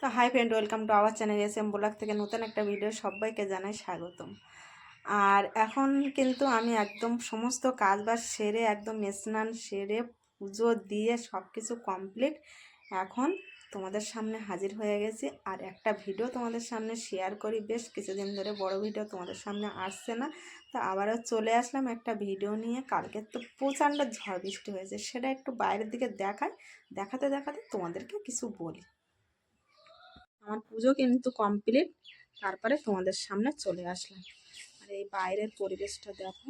তো hi friend, welcome to our channel SM blog থেকে নতুন একটা ভিডিও সবাইকে জানাই স্বাগতম। আর এখন কিন্তু আমি একদম সমস্ত কাজবাজ সেরে একদম স্নান সেরে পুজো দিয়ে সব কিছু কমপ্লিট এখন তোমাদের সামনে হাজির হয়ে গেছি। আর একটা ভিডিও তোমাদের সামনে শেয়ার করি, বেশ কিছুদিন ধরে বড় ভিডিও তোমাদের সামনে আসছে না, তো আবারও চলে আসলাম একটা ভিডিও নিয়ে। কালকে তো প্রচণ্ড ঝড় বৃষ্টি হয়েছে, সেটা একটু বাইরের দিকে দেখাতে দেখাতে তোমাদেরকে কিছু বলি। আমার পুজো কিন্তু কমপ্লিট, তারপরে তোমাদের সামনে চলে আসলাম। আর এই বাইরের পরিবেশটা দেখো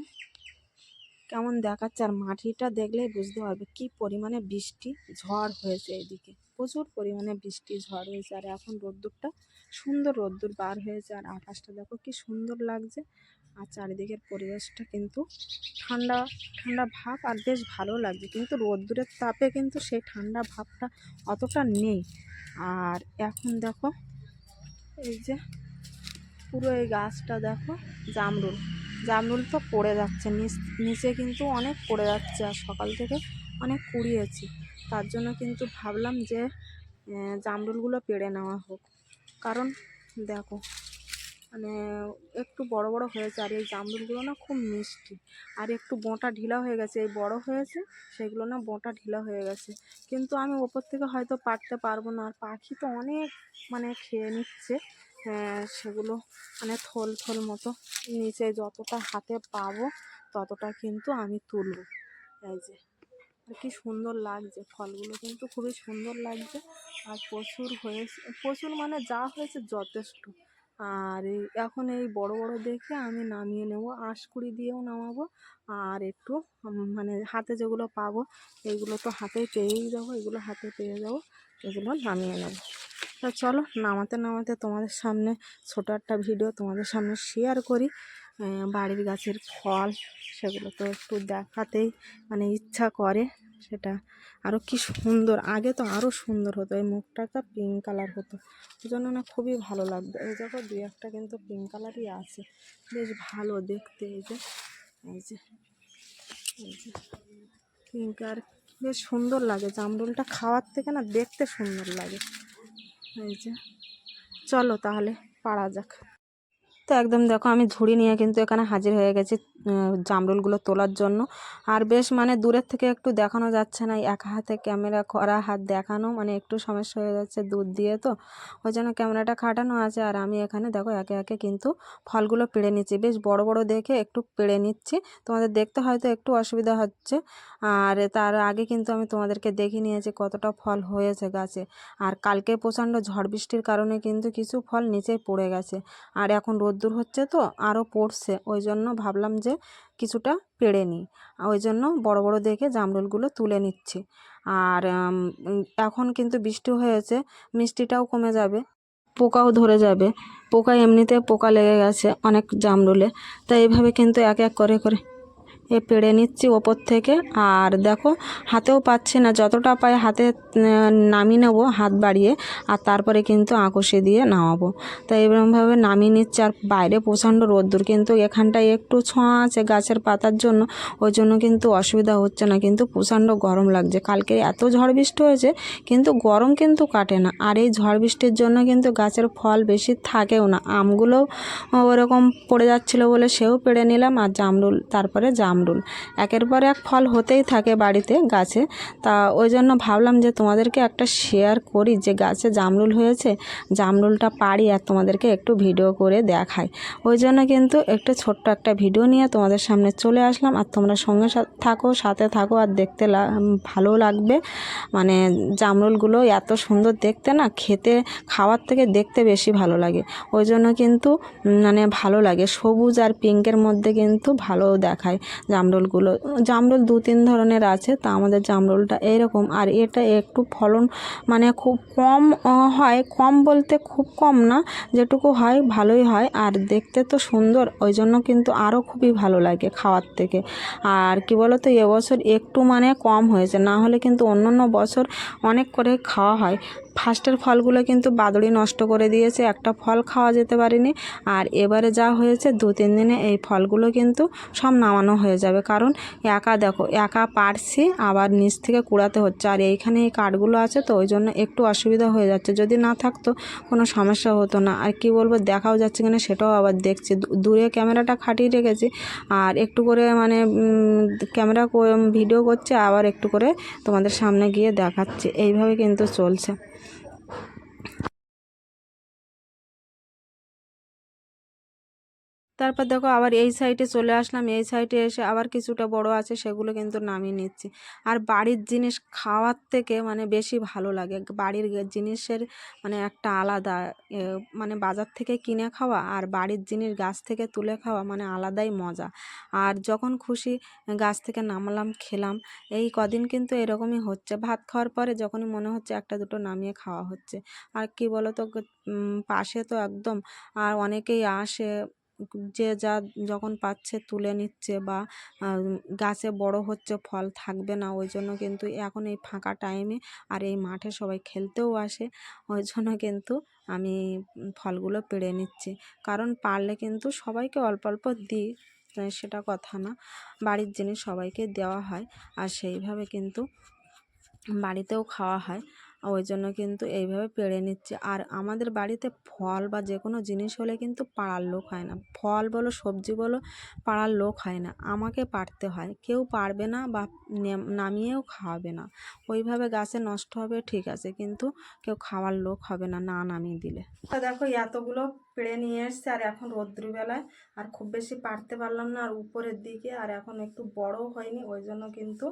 কেমন দেখাচ্ছে, আর মাটিটা দেখলেই বুঝতে পারবে কি পরিমাণে বৃষ্টি ঝড় হয়েছে। এইদিকে প্রচুর পরিমাণে বৃষ্টি ঝড় হয়েছে, আর এখন রোদ্দুরটা সুন্দর রোদ্দুর বার হয়েছে, আর আকাশটা দেখো কি সুন্দর লাগছে। আর চারিদিকের পরিবেশটা কিন্তু ঠান্ডা ঠান্ডা ভাব, আর বেশ ভালো লাগছে। কিন্তু রোদ্দুরের তাপে কিন্তু সেই ঠান্ডা ভাবটা অতটা নেই। আর এখন দেখো এই যে পুরো এই গাছটা দেখো, জামরুল জামরুল তো পড়ে যাচ্ছে, নিচে কিন্তু অনেক পড়ে যাচ্ছে। আর সকাল থেকে অনেক কুড়িয়েছি, তার জন্য কিন্তু ভাবলাম যে জামরুলগুলো পেড়ে নেওয়া হোক। কারণ দেখো মানে একটু বড় বড় হয়েছে, আর এই জামরুলগুলো না খুব মিষ্টি, আর একটু বোঁটা ঢিলা হয়ে গেছে। এই বড় হয়েছে সেগুলো না বোঁটা ঢিলা হয়ে গেছে, কিন্তু আমি ওপর থেকে হয়তো পারতে পারবো না। আর পাখি তো অনেক খেয়ে নিচ্ছে সেগুলো, থল থল মতো নিচে যতটা হাতে পাবো ততটা কিন্তু আমি তুলব। এই যে কি সুন্দর লাগছে, ফলগুলো কিন্তু খুবই সুন্দর লাগছে। আর প্রচুর হয়েছে, প্রচুর যা হয়েছে যথেষ্ট। আর এখন এই বড় বড় দেখে আমি নামিয়ে নেব, আঁশকুড়ি দিয়েও নামাবো। আর একটু হাতে যেগুলো পাবো এইগুলো তো হাতে পেয়েই যাবো, এগুলো হাতে পেয়ে যাবো, এগুলো নামিয়ে নেব। তো চলো নামাতে নামাতে তোমাদের সামনে ছোটো একটা ভিডিও তোমাদের সামনে শেয়ার করি। বাড়ির গাছের ফল সেগুলো তো একটু দেখাতেই ইচ্ছা করে। সেটা আরও কি সুন্দর, আগে তো আরও সুন্দর হতো, এই মুখটা পিঙ্ক কালার হতো, ওই জন্য না খুবই ভালো লাগতো। এই দেখো দুই একটা কিন্তু পিঙ্ক কালারই আছে, বেশ ভালো দেখতে। এই যে এই যে এই যে পিঙ্ক, আর বেশ সুন্দর লাগে। জামরুলটা খাওয়ার থেকে না দেখতে সুন্দর লাগে। এই যে চলো তাহলে পাড়া যাক। তো একদম দেখো আমি ঝুড়ি নিয়ে কিন্তু এখানে হাজির হয়ে গেছি জামরুলগুলো তোলার জন্য। আর বেশ দূরের থেকে একটু দেখানো যাচ্ছে না, এক হাতে ক্যামেরা করা, হাত দেখানো একটু সমস্যা হয়ে যাচ্ছে দুধ দিয়ে, তো ওই জন্য ক্যামেরাটা খাটানো আছে। আর আমি এখানে দেখো একে একে কিন্তু ফলগুলো পেড়ে নিচ্ছি, বেশ বড় বড় দেখে একটু পেড়ে নিচ্ছি। তোমাদের দেখতে হয়তো একটু অসুবিধা হচ্ছে, আর তার আগে কিন্তু আমি তোমাদেরকে দেখে নিয়েছি কতটা ফল হয়েছে গাছে। আর কালকে প্রচণ্ড ঝড় বৃষ্টির কারণে কিন্তু কিছু ফল নিচেই পড়ে গেছে, আর এখন রোদ্দুর হচ্ছে তো আরও পড়ছে, ওই জন্য ভাবলাম যে কিছুটা পেড়ে নিই। ওই জন্য বড় বড় দেখে জামরুলগুলো তুলে নিচ্ছি। আর এখন কিন্তু বৃষ্টি হয়েছে, মিষ্টিটাও কমে যাবে, পোকাও ধরে যাবে। পোকা এমনিতে পোকা লেগে গেছে অনেক জামরুলে, তাই এইভাবে কিন্তু এক এক করে করে পেড়ে নিচ্ছি ওপর থেকে। আর দেখো হাতেও পাচ্ছি না, যতটা পাই হাতে নামিয়ে নেবো হাত বাড়িয়ে, আর তারপরে কিন্তু আঁকুশে দিয়ে নামাবো। তাই এরকমভাবে নামিয়ে নিচ্ছি। আর বাইরে প্রচণ্ড রোদ্দুর, কিন্তু এখানটায় একটু ছোঁয়া আছে গাছের পাতার জন্য, ওই জন্য কিন্তু অসুবিধা হচ্ছে না, কিন্তু প্রচণ্ড গরম লাগছে। কালকে এত ঝড় বৃষ্টি হয়েছে কিন্তু গরম কিন্তু কাটে না। আর এই ঝড় বৃষ্টির জন্য কিন্তু গাছের ফল বেশি থাকেও না, আমগুলোও ওরকম পড়ে যাচ্ছিলো বলে সেও পেড়ে নিলাম। আর জামরুল, তারপরে জামরুল একের পর এক ফল হতেই থাকে বাড়িতে গাছে, তা ওই জন্য ভাবলাম যে তোমাদেরকে একটা শেয়ার করি যে গাছে জামরুল হয়েছে, জামরুলটা পাড়ি আর তোমাদেরকে একটু ভিডিও করে দেখাই। ওই জন্য কিন্তু একটু ছোট্ট একটা ভিডিও নিয়ে তোমাদের সামনে চলে আসলাম। আর তোমরা সঙ্গে সাথে থাকো, আর দেখতে ভালো লাগবে। জামরুলগুলো এত সুন্দর দেখতে না, খেতে খাওয়ার থেকে দেখতে বেশি ভালো লাগে, ওই জন্য কিন্তু ভালো লাগে। সবুজ আর পিঙ্কের মধ্যে কিন্তু ভালো দেখায় জামরুলগুলো। জামরুল দু তিন ধরনের আছে, তা আমাদের জামরুলটা এইরকম। আর এটা একটু ফলন খুব কম হয়, কম বলতে খুব কম না, যেটুকু হয় ভালোই হয়। আর দেখতে তো সুন্দর, ওই জন্য কিন্তু আরও খুবই ভালো লাগে খাওয়ার থেকে। আর কি বলো তো, এবছর একটু কম হয়েছে, না হলে কিন্তু অন্য বছর অনেক করে খাওয়া হয়। ফার্স্টের ফলগুলো কিন্তু বাদুড়ি নষ্ট করে দিয়েছে, একটা ফল খাওয়া যেতে পারেনি। আর এবারে যা হয়েছে 2-3 দিনে এই ফলগুলো কিন্তু সব নামানো হয়ে যাবে, কারণ একা পারছি, আবার নিচ থেকে কুড়াতে হচ্ছে। আর এইখানে এই কাঠগুলো আছে তো ওই জন্য একটু অসুবিধা হয়ে যাচ্ছে, যদি না থাকতো কোনো সমস্যা হতো না। আর কি বলবো, দেখাও যাচ্ছে কিনা সেটাও আবার দেখছি, দূরে ক্যামেরাটা খাটিয়ে রেখেছি, আর একটু করে মানে ক্যামেরা ভিডিও করছে, আবার একটু করে তোমাদের সামনে গিয়ে দেখাচ্ছে, এইভাবে কিন্তু চলছে। তারপর দেখো আবার এই সাইডে চলে আসলাম, এই সাইডে এসে আবার কিছুটা বড় আছে সেগুলো কিন্তু নামিয়ে নিচ্ছি। আর বাড়ির জিনিস খাওয়ার থেকে মানে বেশি ভালো লাগে, বাড়ির জিনিসের মানে একটা আলাদা মানে বাজার থেকে কিনে খাওয়া আর বাড়ির জিনিস গাছ থেকে তুলে খাওয়া মানে আলাদাই মজা। আর যখন খুশি গাছ থেকে নামালাম, খেলাম। এই কদিন কিন্তু এরকমই হচ্ছে, ভাত খাওয়ার পরে যখনই মনে হচ্ছে একটা দুটো নামিয়ে খাওয়া হচ্ছে। আর কি বলো তো, পাশে তো একদম, আর অনেকেই আসে, যে যা যখন পাচ্ছে তুলে নিচ্ছে, বা গাছে বড় হচ্ছে, ফল থাকবে না, ওই জন্য কিন্তু এখন এই ফাঁকা টাইমে আর এই মাঠে সবাই খেলতেও আসে, ওই জন্য কিন্তু আমি ফলগুলো পেড়ে নিচ্ছি। কারণ পারলে কিন্তু সবাইকে অল্প অল্প দিই, সেটা কথা না, বাড়ির জিনিস সবাইকে দেওয়া হয়, আর সেইভাবে কিন্তু বাড়িতেও খাওয়া হয়, ওই জন্য কিন্তু এইভাবে পেড়ে নিচ্ছে। আর আমাদের বাড়িতে ফল বা যে কোনো জিনিস হলে কিন্তু পাড়ার লোক হয় না, ফল বলো সবজি বলো, পাড়ার লোক হয় না, আমাকে পাড়তে হয়। কেউ পারবে না বা নামিয়েও খাওয়াবে না, ওইভাবে গাছে নষ্ট হবে ঠিক আছে, কিন্তু কেউ খাওয়ার লোক হবে না না নামিয়ে দিলে। তো দেখো এতগুলো পেড়ে নিয়ে এসছে, আর এখন রৌদ্রবেলায় আর খুব বেশি পারতে পারলাম না, আর উপরের দিকে আর এখন একটু বড় হয়নি, ওই জন্য কিন্তু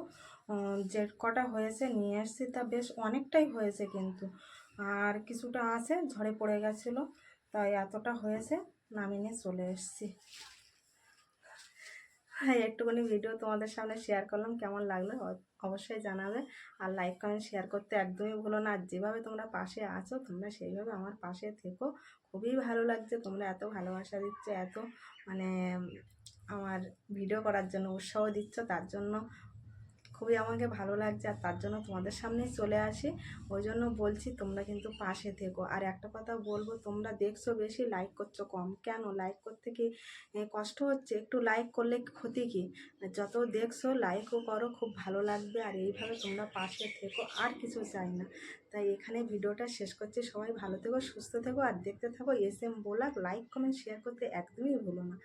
যে কটা হয়েছে নিয়ে এসছি তা বেশ অনেকটাই হয়েছে, কিন্তু আর কিছুটা আছে ঝড়ে পড়ে গেছিলো, তাই এতটা হয়েছে, নামিয়ে নিয়ে চলে এসছি। হ্যাঁ, একটুখানি ভিডিও তোমাদের সামনে শেয়ার করলাম, কেমন লাগলো অবশ্যই জানাবে। আর লাইক কমেন্ট শেয়ার করতে একদমই ভুলো না। আর যেভাবে তোমরা পাশে আছো তোমরা সেইভাবে আমার পাশে থেকো, খুবই ভালো লাগছে, তোমরা এত ভালোবাসা দিচ্ছ, এত মানে আমার ভিডিও করার জন্য উৎসাহ দিচ্ছ, তার জন্য খুবই আমাকে ভালো লাগছে, আর তার জন্য তোমাদের সামনেই চলে আসি। ওই জন্য বলছি তোমরা কিন্তু পাশে থেকো। আর একটা কথা বলবো, তোমরা দেখছো বেশি, লাইক করছো কম, কেন লাইক করতে কি কষ্ট হচ্ছে? একটু লাইক করলে ক্ষতি কি? যত দেখছো লাইকও করো, খুব ভালো লাগবে। আর এইভাবে তোমরা পাশে থেকো, আর কিছু চাই না। তাই এখানে ভিডিওটা শেষ করছি, সবাই ভালো থেকো, সুস্থ থেকো, আর দেখতে থাকো S M blog. Like comment share করতে একদমই ভুলো না।